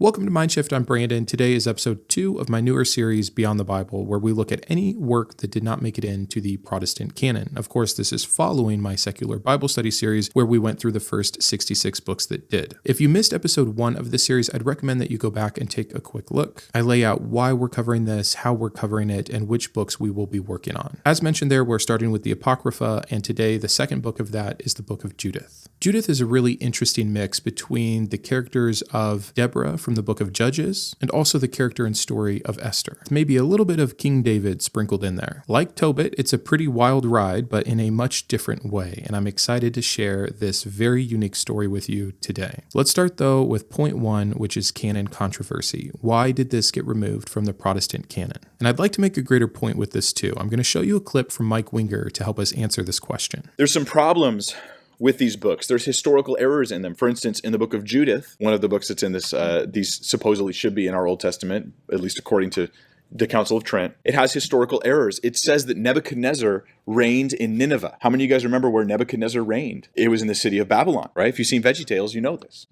Welcome to Mindshift, I'm Brandon. Today is episode 2 of my newer series, Beyond the Bible, where we look at any work that did not make it into the Protestant canon. Of course, this is following my secular Bible study series, where we went through the first 66 books that did. If you missed episode 1 of this series, I'd recommend that you go back and take a quick look. I lay out why we're covering this, how we're covering it, and which books we will be working on. As mentioned there, we're starting with the Apocrypha, and today the second book of that is the Book of Judith. Judith is a really interesting mix between the characters of Deborah from the Book of Judges and also the character and story of Esther. Maybe a little bit of King David sprinkled in there. Like Tobit, it's a pretty wild ride, but in a much different way, and I'm excited to share this very unique story with you today. Let's start though with point 1, which is Canon Controversy. Why did this get removed from the Protestant canon? And I'd like to make a greater point with this too. I'm going to show you a clip from Mike Winger to help us answer this question. There's some problems with these books. There's historical errors in them. For instance, in the Book of Judith, one of the books that's in this, these supposedly should be in our Old Testament, at least according to the Council of Trent, it has historical errors. It says that Nebuchadnezzar reigned in Nineveh. How many of you guys remember where Nebuchadnezzar reigned? It was in the city of Babylon, right? If you've seen VeggieTales, you know this.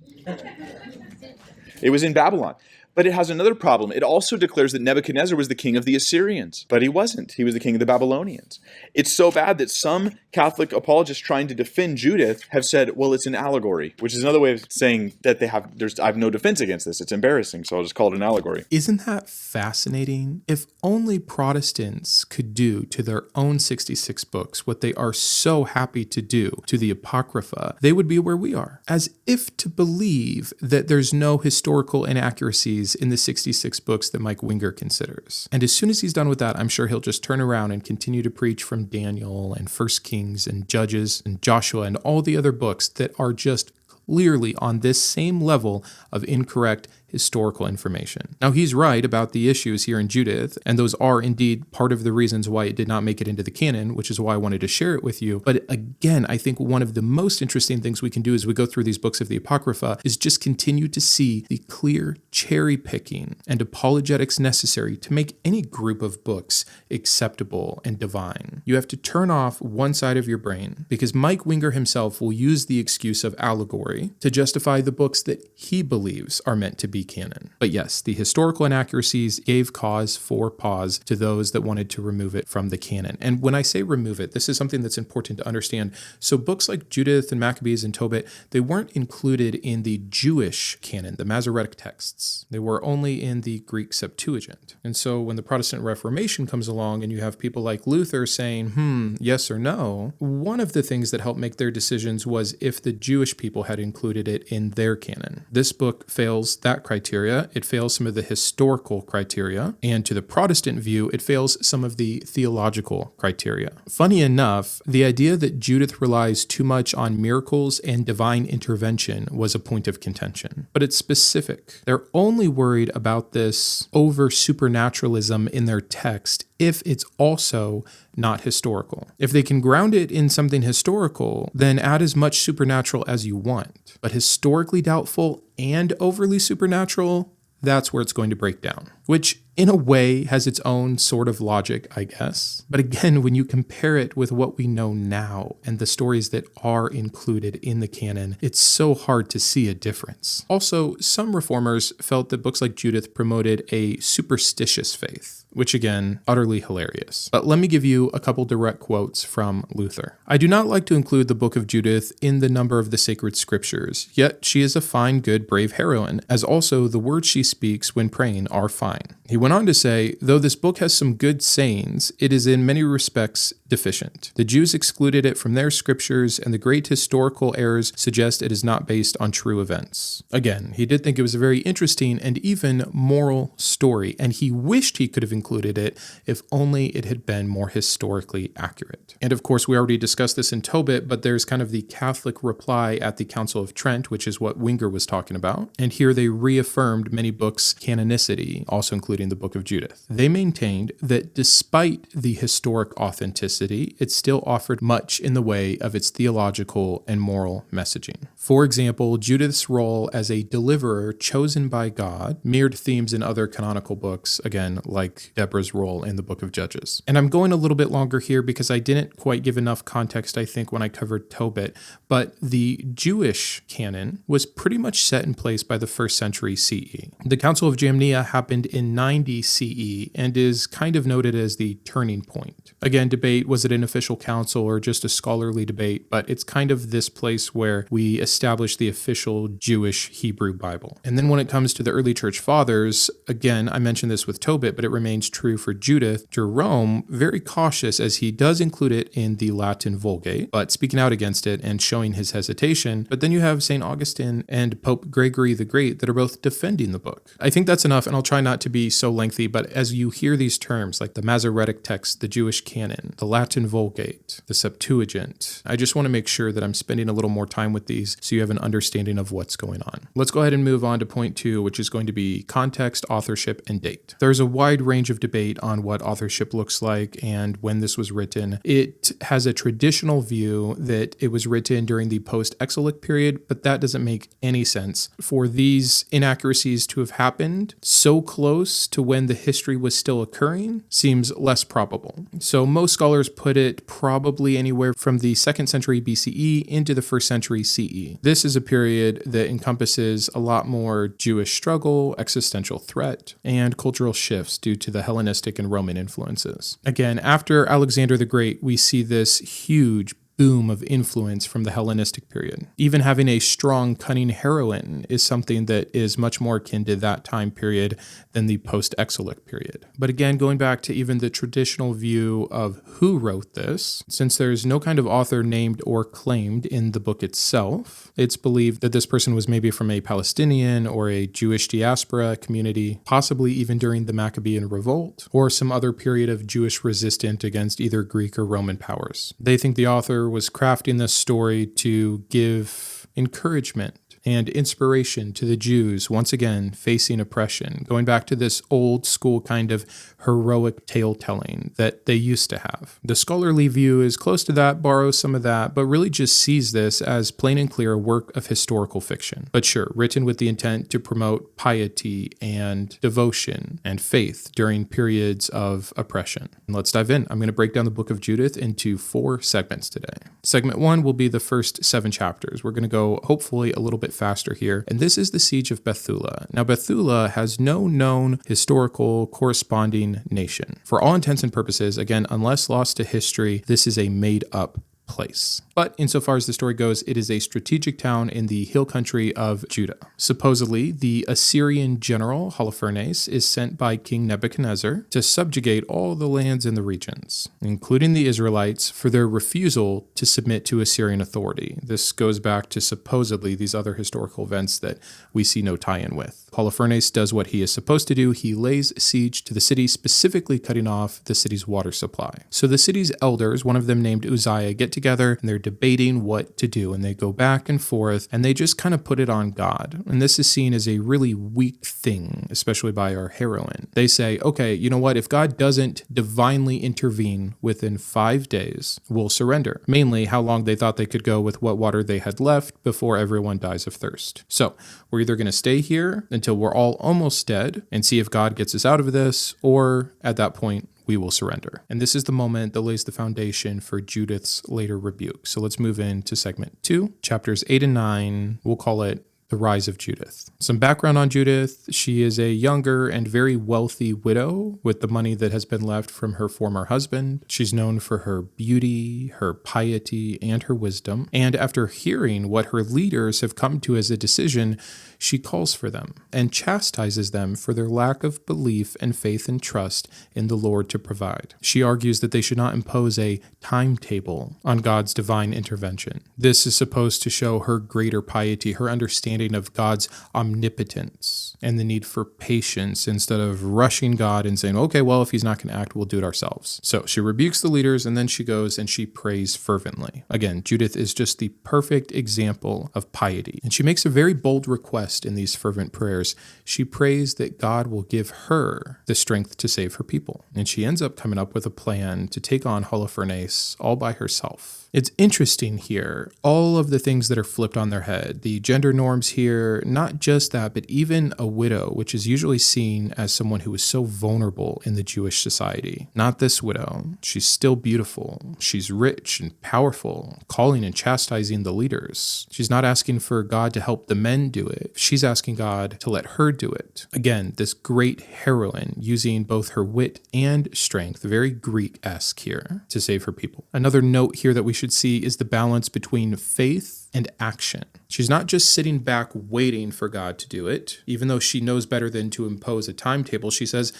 It was in Babylon. But it has another problem. It also declares that Nebuchadnezzar was the king of the Assyrians, but he wasn't. He was the king of the Babylonians. It's so bad that some Catholic apologists trying to defend Judith have said, well, it's an allegory, which is another way of saying that I have no defense against this. It's embarrassing, so I'll just call it an allegory. Isn't that fascinating? If only Protestants could do to their own 66 books what they are so happy to do to the Apocrypha, they would be where we are. As if to believe that there's no historical inaccuracies in the 66 books that Mike Winger considers. And as soon as he's done with that, I'm sure he'll just turn around and continue to preach from Daniel and 1 Kings and Judges and Joshua and all the other books that are just clearly on this same level of incorrect historical information. Now, he's right about the issues here in Judith, and those are indeed part of the reasons why it did not make it into the canon, which is why I wanted to share it with you. But again, I think one of the most interesting things we can do as we go through these books of the Apocrypha is just continue to see the clear cherry picking and apologetics necessary to make any group of books acceptable and divine. You have to turn off one side of your brain, because Mike Winger himself will use the excuse of allegory to justify the books that he believes are meant to be canon. But yes, the historical inaccuracies gave cause for pause to those that wanted to remove it from the canon. And when I say remove it, this is something that's important to understand. So books like Judith and Maccabees and Tobit, they weren't included in the Jewish canon, the Masoretic texts. They were only in the Greek Septuagint. And so when the Protestant Reformation comes along and you have people like Luther saying, yes or no, one of the things that helped make their decisions was if the Jewish people had included it in their canon. This book fails that criteria. It fails some of the historical criteria, and to the Protestant view, it fails some of the theological criteria. Funny enough, the idea that Judith relies too much on miracles and divine intervention was a point of contention, but it's specific. They're only worried about this over supernaturalism in their text if it's also not historical. If they can ground it in something historical, then add as much supernatural as you want. But historically doubtful and overly supernatural, that's where it's going to break down, which in a way has its own sort of logic, I guess. But again, when you compare it with what we know now and the stories that are included in the canon, it's so hard to see a difference. Also, some reformers felt that books like Judith promoted a superstitious faith, which again, utterly hilarious. But let me give you a couple direct quotes from Luther. I do not like to include the Book of Judith in the number of the sacred scriptures, yet she is a fine, good, brave heroine, as also the words she speaks when praying are fine. He went on to say, though this book has some good sayings, it is in many respects deficient. The Jews excluded it from their scriptures, and the great historical errors suggest it is not based on true events. Again, he did think it was a very interesting and even moral story, and he wished he could have included it if only it had been more historically accurate. And of course, we already discussed this in Tobit, but there's kind of the Catholic reply at the Council of Trent, which is what Winger was talking about. And here they reaffirmed many books' canonicity, also including the Book of Judith. They maintained that despite the historic authenticity authenticity, it still offered much in the way of its theological and moral messaging. For example, Judith's role as a deliverer chosen by God mirrored themes in other canonical books, again, like Deborah's role in the Book of Judges. And I'm going a little bit longer here because I didn't quite give enough context, I think, when I covered Tobit, but the Jewish canon was pretty much set in place by the 1st century CE. The Council of Jamnia happened in 90 CE and is kind of noted as the turning point. Again, debate, was it an official council or just a scholarly debate, but it's kind of this place where we establish the official Jewish Hebrew Bible. And then when it comes to the early church fathers, again, I mentioned this with Tobit, but it remains true for Judith. Jerome, very cautious as he does include it in the Latin Vulgate, but speaking out against it and showing his hesitation. But then you have St. Augustine and Pope Gregory the Great that are both defending the book. I think that's enough, and I'll try not to be so lengthy, but as you hear these terms like the Masoretic text, the Jewish canon, the Latin Vulgate, the Septuagint, I just want to make sure that I'm spending a little more time with these so you have an understanding of what's going on. Let's go ahead and move on to point 2, which is going to be context, authorship, and date. There's a wide range of debate on what authorship looks like and when this was written. It has a traditional view that it was written during the post-exilic period, but that doesn't make any sense. For these inaccuracies to have happened so close to when the history was still occurring seems less probable. So most scholars put it probably anywhere from the 2nd century BCE into the 1st century CE. This is a period that encompasses a lot more Jewish struggle, existential threat, and cultural shifts due to the Hellenistic and Roman influences. Again, after Alexander the Great, we see this huge boom of influence from the Hellenistic period. Even having a strong, cunning heroine is something that is much more akin to that time period than the post-exilic period. But again, going back to even the traditional view of who wrote this, since there's no kind of author named or claimed in the book itself, it's believed that this person was maybe from a Palestinian or a Jewish diaspora community, possibly even during the Maccabean Revolt, or some other period of Jewish resistance against either Greek or Roman powers. They think the author was crafting this story to give encouragement and inspiration to the Jews, once again, facing oppression, going back to this old school kind of heroic tale-telling that they used to have. The scholarly view is close to that, borrows some of that, but really just sees this as plain and clear a work of historical fiction. But sure, written with the intent to promote piety and devotion and faith during periods of oppression. And let's dive in. I'm going to break down the Book of Judith into 4 segments today. Segment 1 will be the first 7 chapters. We're going to go hopefully a little bit faster here. And this is the Siege of Bethula. Now, Bethula has no known historical corresponding nation. For all intents and purposes, again, unless lost to history, this is a made-up place. But insofar as the story goes, it is a strategic town in the hill country of Judah. Supposedly, the Assyrian general Holofernes is sent by King Nebuchadnezzar to subjugate all the lands in the regions, including the Israelites, for their refusal to submit to Assyrian authority. This goes back to supposedly these other historical events that we see no tie-in with. Holofernes does what he is supposed to do. He lays siege to the city, specifically cutting off the city's water supply. So the city's elders, one of them named Uzziah, get together and they're debating what to do, and they go back and forth and they just kind of put it on God. And this is seen as a really weak thing, especially by our heroine. They say, okay, you know what? If God doesn't divinely intervene within 5 days, we'll surrender. Mainly how long they thought they could go with what water they had left before everyone dies of thirst. So we're either going to stay here until we're all almost dead and see if God gets us out of this, or at that point, we will surrender. And this is the moment that lays the foundation for Judith's later rebuke. So let's move into segment 2, chapters 8 and 9. We'll call it The Rise of Judith. Some background on Judith. She is a younger and very wealthy widow with the money that has been left from her former husband. She's known for her beauty, her piety, and her wisdom. And after hearing what her leaders have come to as a decision, she calls for them and chastises them for their lack of belief and faith and trust in the Lord to provide. She argues that they should not impose a timetable on God's divine intervention. This is supposed to show her greater piety, her understanding understanding of God's omnipotence and the need for patience instead of rushing God and saying, okay, well, if he's not going to act, we'll do it ourselves. So she rebukes the leaders, and then she goes and she prays fervently. Again, Judith is just the perfect example of piety. And she makes a very bold request in these fervent prayers. She prays that God will give her the strength to save her people. And she ends up coming up with a plan to take on Holofernes all by herself. It's interesting here, all of the things that are flipped on their head, the gender norms here, not just that, but even a widow, which is usually seen as someone who is so vulnerable in the Jewish society. Not this widow. She's still beautiful. She's rich and powerful, calling and chastising the leaders. She's not asking for God to help the men do it. She's asking God to let her do it. Again, this great heroine using both her wit and strength, very Greek-esque here, to save her people. Another note here that we should see is the balance between faith and action. She's not just sitting back waiting for God to do it. Even though she knows better than to impose a timetable, she says,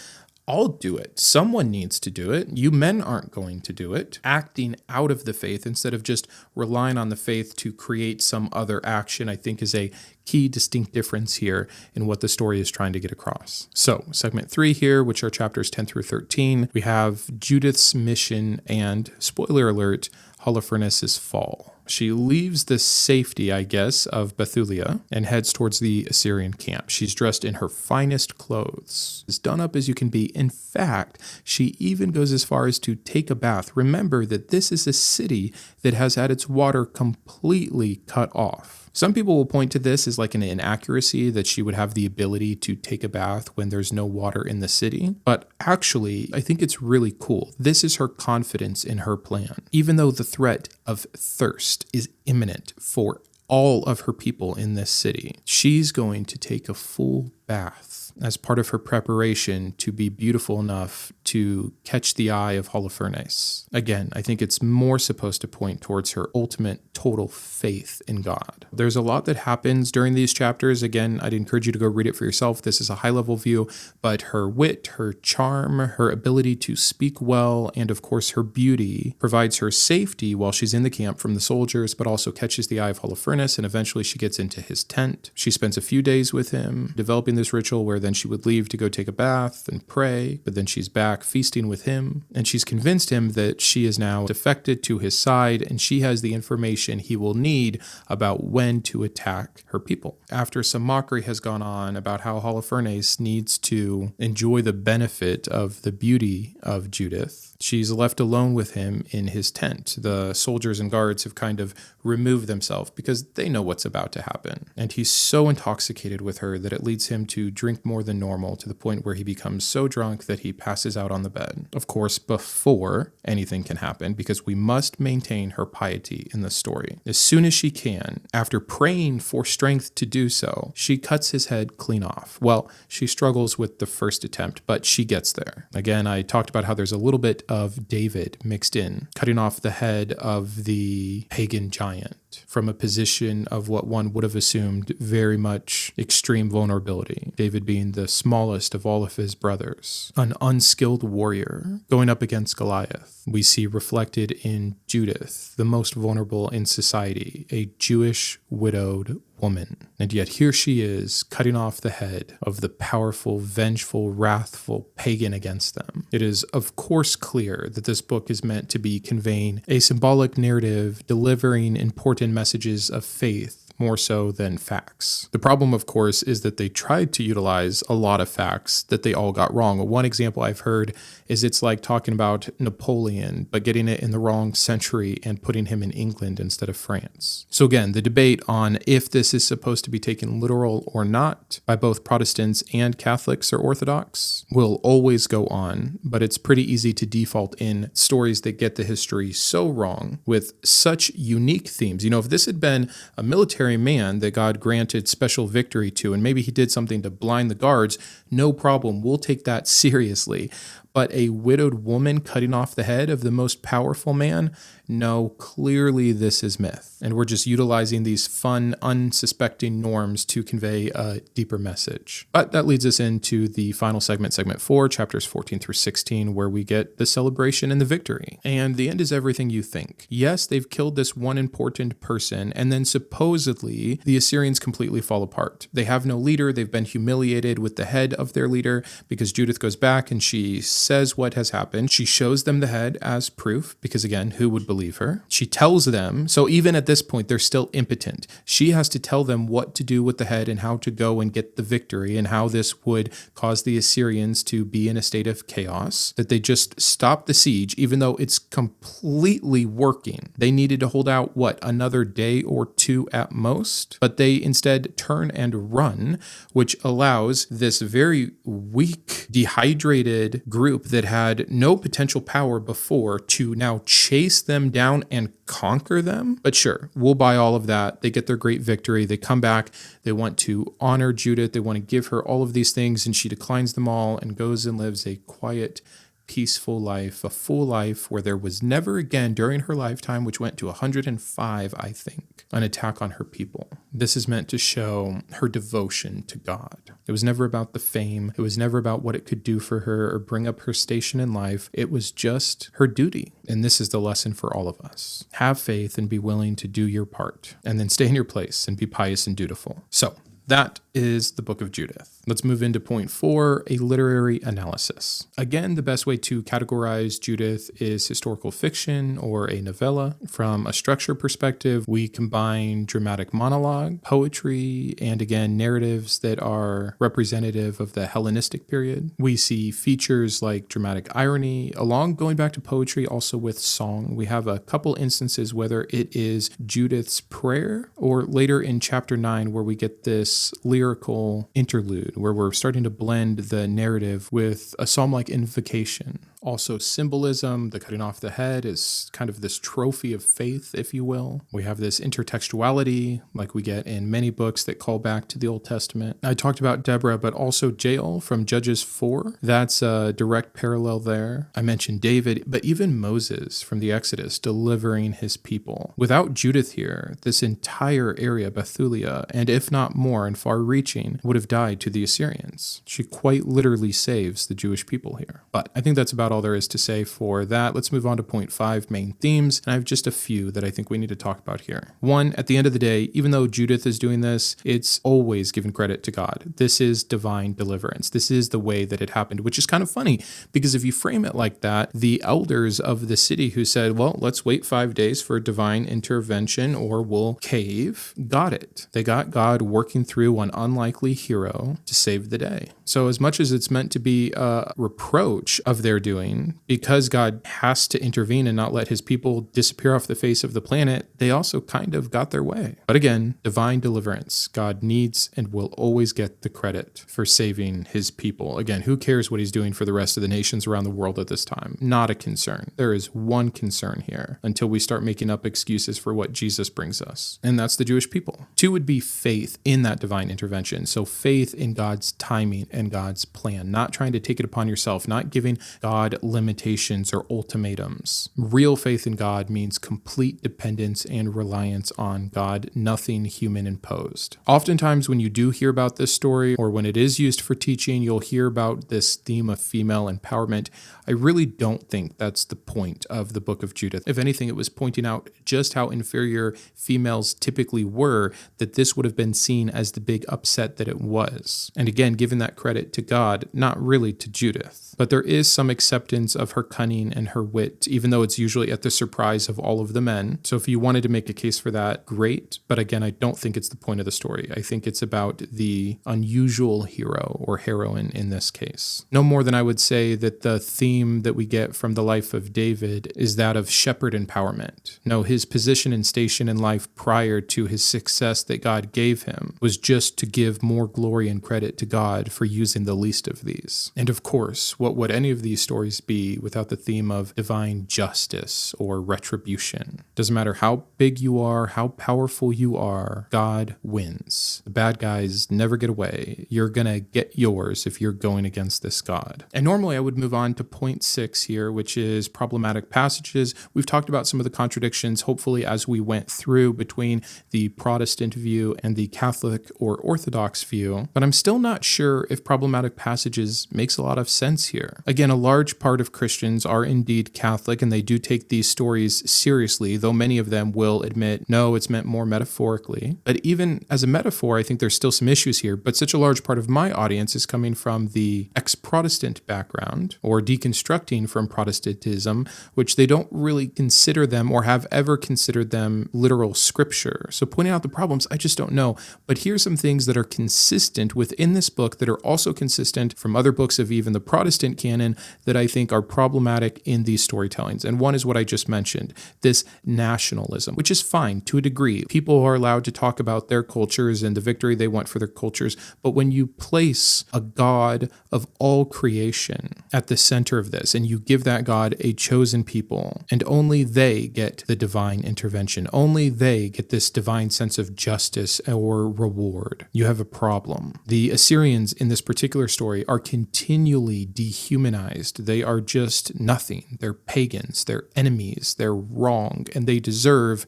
I'll do it. Someone needs to do it. You men aren't going to do it. Acting out of the faith instead of just relying on the faith to create some other action, I think is a key distinct difference here in what the story is trying to get across. So, segment 3 here, which are chapters 10 through 13, we have Judith's mission and, spoiler alert, Holofernes' fall. She leaves the safety, I guess, of Bethulia and heads towards the Assyrian camp. She's dressed in her finest clothes, as done up as you can be. In fact, she even goes as far as to take a bath. Remember that this is a city that has had its water completely cut off. Some people will point to this as like an inaccuracy that she would have the ability to take a bath when there's no water in the city. But actually, I think it's really cool. This is her confidence in her plan. Even though the threat of thirst is imminent for all of her people in this city, she's going to take a full bath as part of her preparation to be beautiful enough to catch the eye of Holofernes. Again, I think it's more supposed to point towards her ultimate total faith in God. There's a lot that happens during these chapters. Again, I'd encourage you to go read it for yourself. This is a high-level view, but her wit, her charm, her ability to speak well, and of course her beauty provides her safety while she's in the camp from the soldiers, but also catches the eye of Holofernes, and eventually she gets into his tent. She spends a few days with him, developing this ritual where then she would leave to go take a bath and pray, but then she's back feasting with him, and she's convinced him that she is now defected to his side, and she has the information he will need about when to attack her people. After some mockery has gone on about how Holofernes needs to enjoy the benefit of the beauty of Judith, she's left alone with him in his tent. The soldiers and guards have kind of removed themselves because they know what's about to happen. And he's so intoxicated with her that it leads him to drink more than normal, to the point where he becomes so drunk that he passes out on the bed. Of course, before anything can happen, because we must maintain her piety in the story. As soon as she can, after praying for strength to do so, she cuts his head clean off. Well, she struggles with the first attempt, but she gets there. Again, I talked about how there's a little bit of David mixed in, cutting off the head of the pagan giant from a position of what one would have assumed very much extreme vulnerability. David being the smallest of all of his brothers, an unskilled warrior going up against Goliath. We see reflected in Judith, the most vulnerable in society, a Jewish widowed woman. And yet here she is, cutting off the head of the powerful, vengeful, wrathful pagan against them. It is, of course, clear that this book is meant to be conveying a symbolic narrative, delivering important messages of faith, more so than facts. The problem, of course, is that they tried to utilize a lot of facts that they all got wrong. One example I've heard is it's like talking about Napoleon, but getting it in the wrong century and putting him in England instead of France. So again, the debate on if this is supposed to be taken literal or not by both Protestants and Catholics or Orthodox will always go on, but it's pretty easy to default in stories that get the history so wrong with such unique themes. You know, if this had been a military man that God granted special victory to, and maybe he did something to blind the guards, no problem, we'll take that seriously. But a widowed woman cutting off the head of the most powerful man? No, clearly this is myth. And we're just utilizing these fun, unsuspecting norms to convey a deeper message. But that leads us into the final segment, segment 4, chapters 14 through 16, where we get the celebration and the victory. And the end is everything you think. Yes, they've killed this one important person, and then supposedly the Assyrians completely fall apart. They have no leader. They've been humiliated with the head of their leader because Judith goes back and she says what has happened. She shows them the head as proof because, again, who would believe her? She tells them, so even at this point, they're still impotent. She has to tell them what to do with the head and how to go and get the victory and how this would cause the Assyrians to be in a state of chaos, that they just stop the siege, even though it's completely working. They needed to hold out, another day or two at most? But they instead turn and run, which allows this very weak, dehydrated group that had no potential power before to now chase them down and conquer them. But sure, we'll buy all of that. They get their great victory. They come back. They want to honor Judith. They want to give her all of these things, and she declines them all and goes and lives a quiet, peaceful life, a full life where there was never again during her lifetime, which went to 105, I think, an attack on her people. This is meant to show her devotion to God. It was never about the fame. It was never about what it could do for her or bring up her station in life. It was just her duty. And this is the lesson for all of us. Have faith and be willing to do your part, and then stay in your place and be pious and dutiful. So that is the Book of Judith. Let's move into point 4, a literary analysis. Again, the best way to categorize Judith is historical fiction or a novella. From a structure perspective, we combine dramatic monologue, poetry, and again, narratives that are representative of the Hellenistic period. We see features like dramatic irony, along going back to poetry, also with song. We have a couple instances, whether it is Judith's prayer or later in chapter 9, where we get this lyrical interlude where we're starting to blend the narrative with a psalm-like invocation. Also symbolism, the cutting off the head is kind of this trophy of faith, if you will. We have this intertextuality like we get in many books that call back to the Old Testament. I talked about Deborah, but also Jael from Judges 4. That's a direct parallel there. I mentioned David, but even Moses from the Exodus delivering his people. Without Judith here, this entire area, Bethulia, and if not more and far-reaching, would have died to the Assyrians. She quite literally saves the Jewish people here. But I think that's about all there is to say for that. Let's move on to point 5, main themes. And I have just a few that I think we need to talk about here. One, at the end of the day, even though Judith is doing this, it's always given credit to God. This is divine deliverance. This is the way that it happened, which is kind of funny because if you frame it like that, the elders of the city who said, well, let's wait 5 days for divine intervention or we'll cave, got it. They got God working through an unlikely hero to save the day. So as much as it's meant to be a reproach of their doing, because God has to intervene and not let his people disappear off the face of the planet, they also kind of got their way. But again, divine deliverance. God needs and will always get the credit for saving his people. Again, who cares what he's doing for the rest of the nations around the world at this time? Not a concern. There is one concern here until we start making up excuses for what Jesus brings us, and that's the Jewish people. 2 would be faith in that divine intervention. So faith in God's timing and God's plan, not trying to take it upon yourself, not giving God limitations or ultimatums. Real faith in God means complete dependence and reliance on God, nothing human imposed. Oftentimes when you do hear about this story or when it is used for teaching, you'll hear about this theme of female empowerment. I really don't think that's the point of the Book of Judith. If anything, it was pointing out just how inferior females typically were, that this would have been seen as the big upset that it was. And again, giving that credit to God, not really to Judith. But there is some acceptance of her cunning and her wit, even though it's usually at the surprise of all of the men. So if you wanted to make a case for that, great. But again, I don't think it's the point of the story. I think it's about the unusual hero or heroine in this case. No more than I would say that the theme that we get from the life of David is that of shepherd empowerment. No, his position and station in life prior to his success that God gave him was just to give more glory and credit to God for using the least of these. And of course, what would any of these stories stories be without the theme of divine justice or retribution? Doesn't matter how big you are, how powerful you are, God wins. The bad guys never get away. You're going to get yours if you're going against this God. And normally I would move on to point 6 here, which is problematic passages. We've talked about some of the contradictions, hopefully, as we went through between the Protestant view and the Catholic or Orthodox view, but I'm still not sure if problematic passages makes a lot of sense here. Again, a large part of Christians are indeed Catholic, and they do take these stories seriously, though many of them will admit, no, it's meant more metaphorically. But even as a metaphor, I think there's still some issues here, but such a large part of my audience is coming from the ex-Protestant background, or deconstructing from Protestantism, which they don't really consider them or have ever considered them literal scripture. So pointing out the problems, I just don't know. But here's some things that are consistent within this book that are also consistent from other books of even the Protestant canon that I think are problematic in these storytellings. And one is what I just mentioned, this nationalism, which is fine to a degree. People are allowed to talk about their cultures and the victory they want for their cultures. But when you place a God of all creation at the center of this, and you give that God a chosen people, and only they get the divine intervention, only they get this divine sense of justice or reward, you have a problem. The Assyrians in this particular story are continually dehumanized. They are just nothing. They're pagans, they're enemies, they're wrong, and they deserve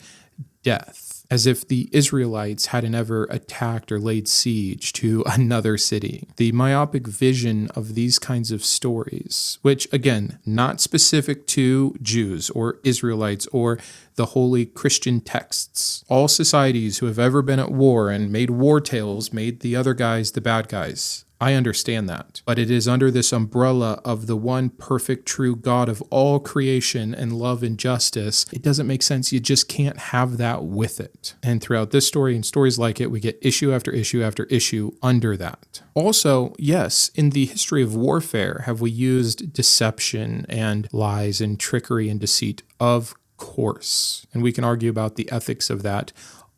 death. As if the Israelites hadn't ever attacked or laid siege to another city. The myopic vision of these kinds of stories, which again, not specific to Jews or Israelites or the holy Christian texts. All societies who have ever been at war and made war tales made the other guys the bad guys. I understand that, but it is under this umbrella of the one perfect true God of all creation and love and justice. It doesn't make sense. You just can't have that with it. And throughout this story and stories like it, we get issue after issue after issue under that. Also, yes, in the history of warfare, have we used deception and lies and trickery and deceit? Of course. And we can argue about the ethics of that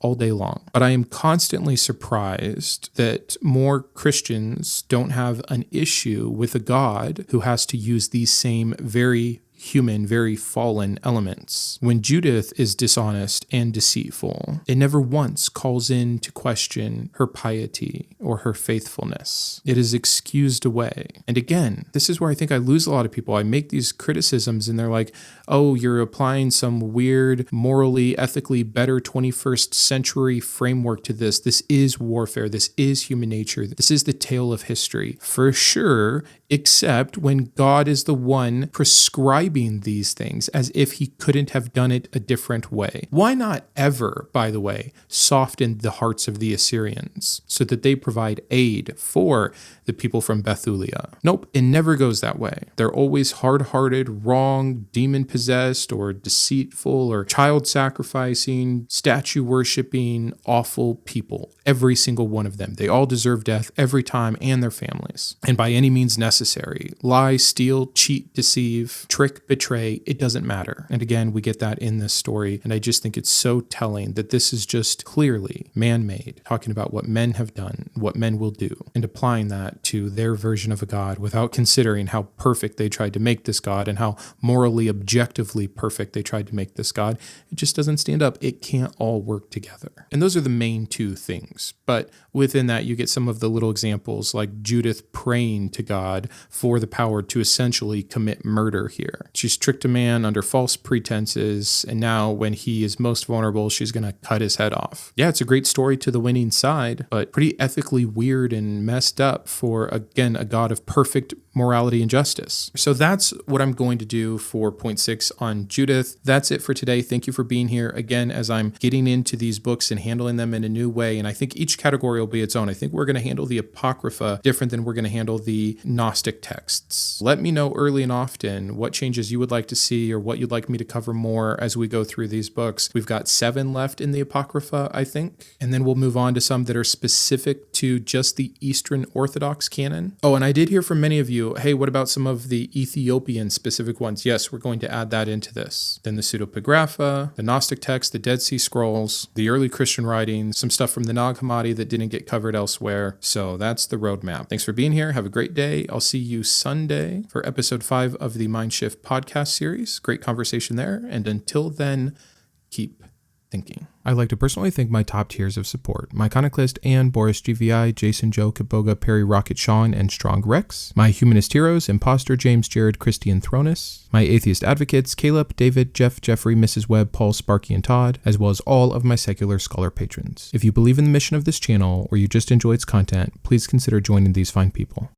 all day long. But I am constantly surprised that more Christians don't have an issue with a God who has to use these same very human, very fallen elements. When Judith is dishonest and deceitful, it never once calls in to question her piety or her faithfulness. It is excused away. And again, this is where I think I lose a lot of people. I make these criticisms and they're like, oh, you're applying some weird, morally, ethically better 21st century framework to this. This is warfare. This is human nature. This is the tale of history. For sure, except when God is the one prescribing these things as if he couldn't have done it a different way. Why not ever, by the way, soften the hearts of the Assyrians so that they provide aid for the people from Bethulia? Nope, it never goes that way. They're always hard-hearted, wrong, demon-possessed, or deceitful, or child-sacrificing, statue-worshipping, awful people. Every single one of them. They all deserve death every time, and their families. And by any means necessary. Lie, steal, cheat, deceive, trick, betray, it doesn't matter. And again, we get that in this story. And I just think it's so telling that this is just clearly man-made, talking about what men have done, what men will do, and applying that to their version of a God without considering how perfect they tried to make this God and how morally, objectively perfect they tried to make this God. It just doesn't stand up. It can't all work together. And those are the main two things. But within that, you get some of the little examples like Judith praying to God for the power to essentially commit murder here. She's tricked a man under false pretenses, and now when he is most vulnerable, she's going to cut his head off. Yeah, it's a great story to the winning side, but pretty ethically weird and messed up for, again, a God of perfect morality and justice. So that's what I'm going to do for point 6 on Judith. That's it for today. Thank you for being here. Again, as I'm getting into these books and handling them in a new way, and I think each category will be its own. I think we're going to handle the Apocrypha different than we're going to handle the Gnostic texts. Let me know early and often what changes you would like to see or what you'd like me to cover more as we go through these books. We've got 7 left in the Apocrypha, I think, and then we'll move on to some that are specific to just the Eastern Orthodox canon. Oh, and I did hear from many of you you, hey, what about some of the Ethiopian specific ones? Yes, we're going to add that into this. Then the Pseudepigrapha, the Gnostic text, the Dead Sea Scrolls, the early Christian writings, some stuff from the Nag Hammadi that didn't get covered elsewhere. So that's the roadmap. Thanks for being here. Have a great day. I'll see you Sunday for episode 5 of the Mindshift podcast series. Great conversation there. And until then, keep thinking. I'd like to personally thank my top tiers of support: my Iconoclast and Boris GVI, Jason, Joe, Kitboga, Perry, Rokkit, Shawn, and StrongRex, my Humanist heroes, Imposter, James, Jarrod, Christy, and Thronus, my atheist advocates, Caleb, David, Jeff, Jeffrey, Mrs. Webb, Paul, Sparky, and Todd, as well as all of my secular scholar patrons. If you believe in the mission of this channel or you just enjoy its content, please consider joining these fine people.